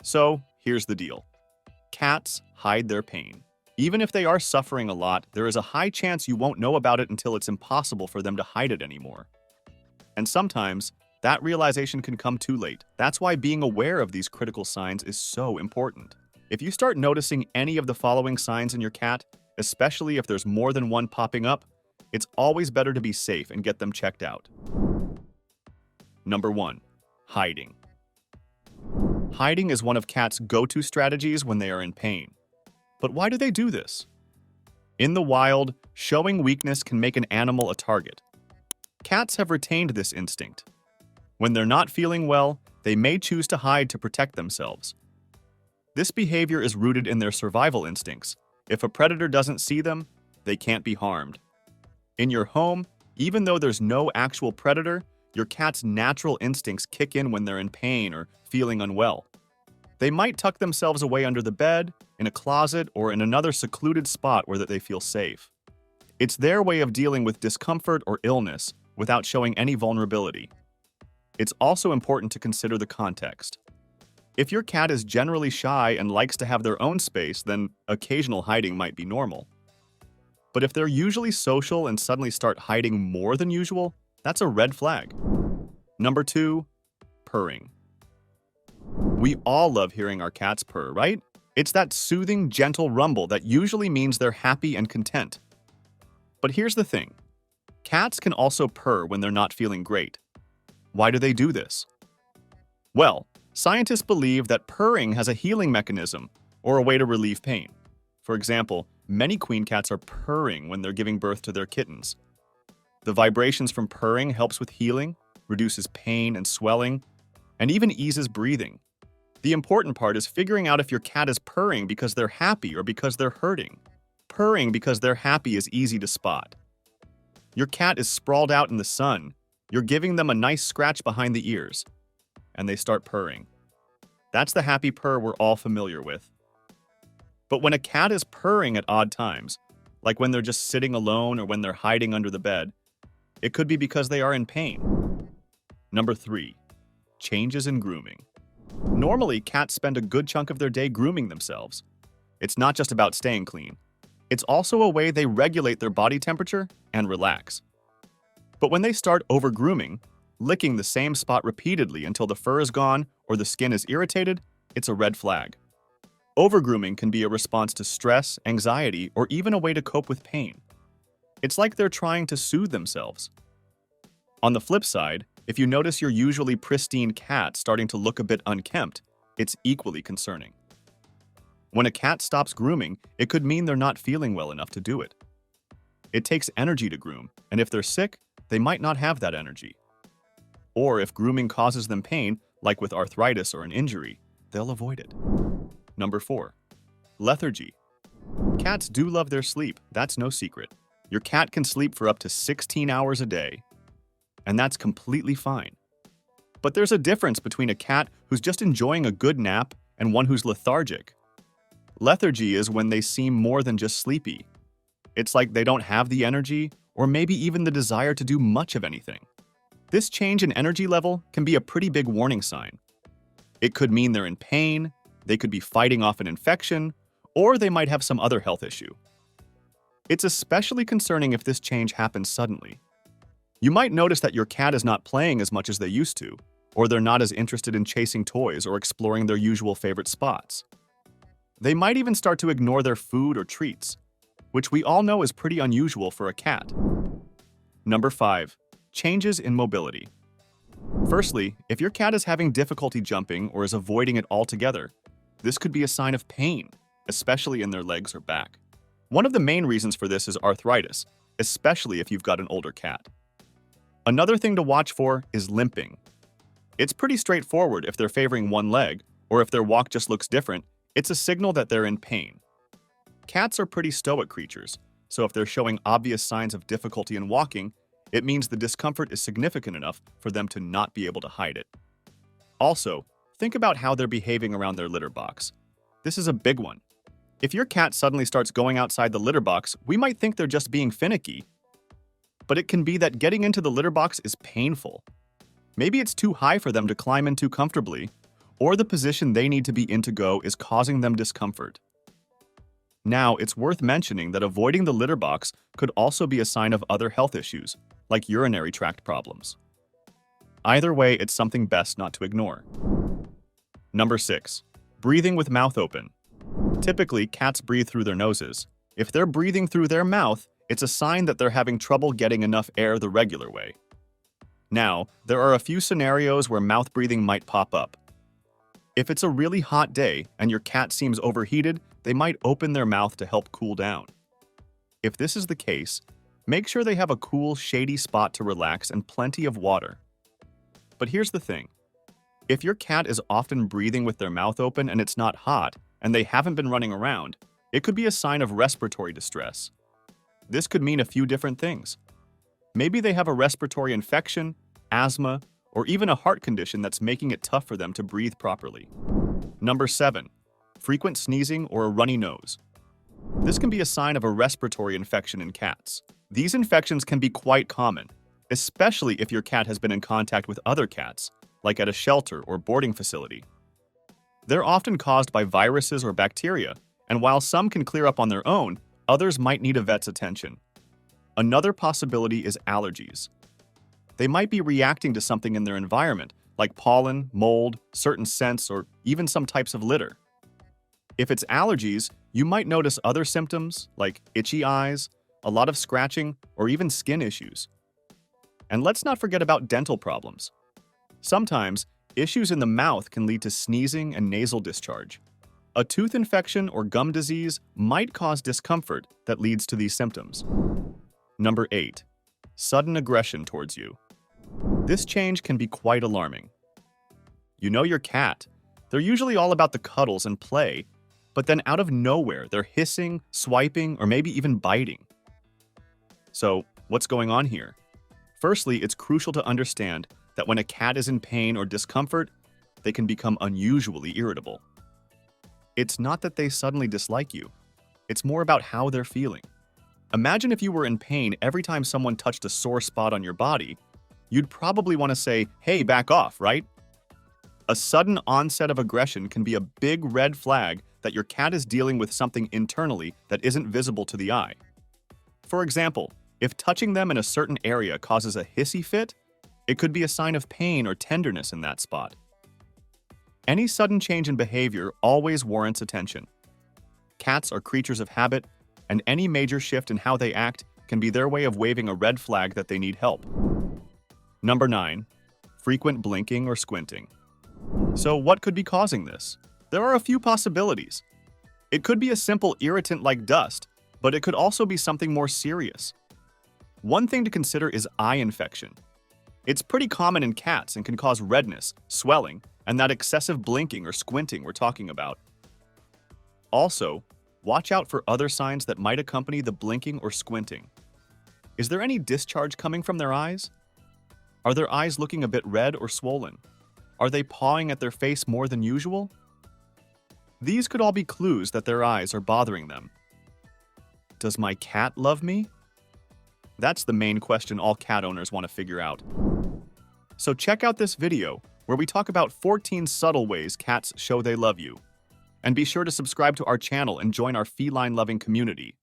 So, here's the deal. Cats hide their pain. Even if they are suffering a lot, there is a high chance you won't know about it until it's impossible for them to hide it anymore. And sometimes, that realization can come too late. That's why being aware of these critical signs is so important. If you start noticing any of the following signs in your cat, especially if there's more than one popping up, it's always better to be safe and get them checked out. Number 1. Hiding. Hiding is one of cats' go-to strategies when they are in pain. But why do they do this? In the wild, showing weakness can make an animal a target. Cats have retained this instinct. When they're not feeling well, they may choose to hide to protect themselves. This behavior is rooted in their survival instincts. If a predator doesn't see them, they can't be harmed. In your home, even though there's no actual predator, your cat's natural instincts kick in when they're in pain or feeling unwell. They might tuck themselves away under the bed, in a closet, or in another secluded spot where they feel safe. It's their way of dealing with discomfort or illness without showing any vulnerability. It's also important to consider the context. If your cat is generally shy and likes to have their own space, then occasional hiding might be normal. But if they're usually social and suddenly start hiding more than usual, that's a red flag. Number 2. Purring. We all love hearing our cats purr, right? It's that soothing, gentle rumble that usually means they're happy and content. But here's the thing. Cats can also purr when they're not feeling great. Why do they do this? Well, scientists believe that purring has a healing mechanism or a way to relieve pain. For example, many queen cats are purring when they're giving birth to their kittens. The vibrations from purring helps with healing, reduces pain and swelling, and even eases breathing. The important part is figuring out if your cat is purring because they're happy or because they're hurting. Purring because they're happy is easy to spot. Your cat is sprawled out in the sun. You're giving them a nice scratch behind the ears, and they start purring. That's the happy purr we're all familiar with. But when a cat is purring at odd times, like when they're just sitting alone or when they're hiding under the bed, it could be because they are in pain. Number 3. Changes in grooming. Normally, cats spend a good chunk of their day grooming themselves. It's not just about staying clean. It's also a way they regulate their body temperature and relax. But when they start over-grooming, licking the same spot repeatedly until the fur is gone or the skin is irritated, it's a red flag. Over-grooming can be a response to stress, anxiety, or even a way to cope with pain. It's like they're trying to soothe themselves. On the flip side, if you notice your usually pristine cat starting to look a bit unkempt, it's equally concerning. When a cat stops grooming, it could mean they're not feeling well enough to do it. It takes energy to groom, and if they're sick, they might not have that energy. Or if grooming causes them pain, like with arthritis or an injury, they'll avoid it. Number 4. Lethargy. Cats do love their sleep, that's no secret. Your cat can sleep for up to 16 hours a day, and that's completely fine. But there's a difference between a cat who's just enjoying a good nap and one who's lethargic. Lethargy is when they seem more than just sleepy. It's like they don't have the energy or maybe even the desire to do much of anything. This change in energy level can be a pretty big warning sign. It could mean they're in pain, they could be fighting off an infection, or they might have some other health issue. It's especially concerning if this change happens suddenly. You might notice that your cat is not playing as much as they used to, or they're not as interested in chasing toys or exploring their usual favorite spots. They might even start to ignore their food or treats, which we all know is pretty unusual for a cat. Number 5. Changes in mobility. Firstly, if your cat is having difficulty jumping or is avoiding it altogether, this could be a sign of pain, especially in their legs or back. One of the main reasons for this is arthritis, especially if you've got an older cat. Another thing to watch for is limping. It's pretty straightforward if they're favoring one leg, or if their walk just looks different, it's a signal that they're in pain. Cats are pretty stoic creatures, so if they're showing obvious signs of difficulty in walking, it means the discomfort is significant enough for them to not be able to hide it. Also, think about how they're behaving around their litter box. This is a big one. If your cat suddenly starts going outside the litter box, we might think they're just being finicky. But it can be that getting into the litter box is painful. Maybe it's too high for them to climb into comfortably, or the position they need to be in to go is causing them discomfort. Now, it's worth mentioning that avoiding the litter box could also be a sign of other health issues, like urinary tract problems. Either way, it's something best not to ignore. Number 6. Breathing with mouth open. Typically, cats breathe through their noses. If they're breathing through their mouth, it's a sign that they're having trouble getting enough air the regular way. Now, there are a few scenarios where mouth breathing might pop up. If it's a really hot day and your cat seems overheated, they might open their mouth to help cool down. If this is the case, make sure they have a cool, shady spot to relax and plenty of water. But here's the thing. If your cat is often breathing with their mouth open and it's not hot, and they haven't been running around, it could be a sign of respiratory distress. This could mean a few different things. Maybe they have a respiratory infection, asthma, or even a heart condition that's making it tough for them to breathe properly. Number 7. Frequent sneezing or a runny nose. This can be a sign of a respiratory infection in cats. These infections can be quite common, especially if your cat has been in contact with other cats, like at a shelter or boarding facility. They're often caused by viruses or bacteria, and while some can clear up on their own, others might need a vet's attention. Another possibility is allergies. They might be reacting to something in their environment, like pollen, mold, certain scents, or even some types of litter. If it's allergies, you might notice other symptoms, like itchy eyes, a lot of scratching, or even skin issues. And let's not forget about dental problems. Sometimes, issues in the mouth can lead to sneezing and nasal discharge. A tooth infection or gum disease might cause discomfort that leads to these symptoms. Number 8. Sudden aggression towards you. This change can be quite alarming. You know your cat. They're usually all about the cuddles and play, but then out of nowhere, they're hissing, swiping, or maybe even biting. So, what's going on here? Firstly, it's crucial to understand that when a cat is in pain or discomfort, they can become unusually irritable. It's not that they suddenly dislike you. It's more about how they're feeling. Imagine if you were in pain every time someone touched a sore spot on your body. You'd probably want to say, "Hey, back off," right? A sudden onset of aggression can be a big red flag that your cat is dealing with something internally that isn't visible to the eye. For example, if touching them in a certain area causes a hissy fit, it could be a sign of pain or tenderness in that spot. Any sudden change in behavior always warrants attention. Cats are creatures of habit, and any major shift in how they act can be their way of waving a red flag that they need help. Number 9. Frequent blinking or squinting. So what could be causing this? There are a few possibilities. It could be a simple irritant like dust, but it could also be something more serious. One thing to consider is eye infection. It's pretty common in cats and can cause redness, swelling, and that excessive blinking or squinting we're talking about. Also, watch out for other signs that might accompany the blinking or squinting. Is there any discharge coming from their eyes? Are their eyes looking a bit red or swollen? Are they pawing at their face more than usual? These could all be clues that their eyes are bothering them. Does my cat love me? That's the main question all cat owners want to figure out. So check out this video where we talk about 14 subtle ways cats show they love you. And be sure to subscribe to our channel and join our feline-loving community.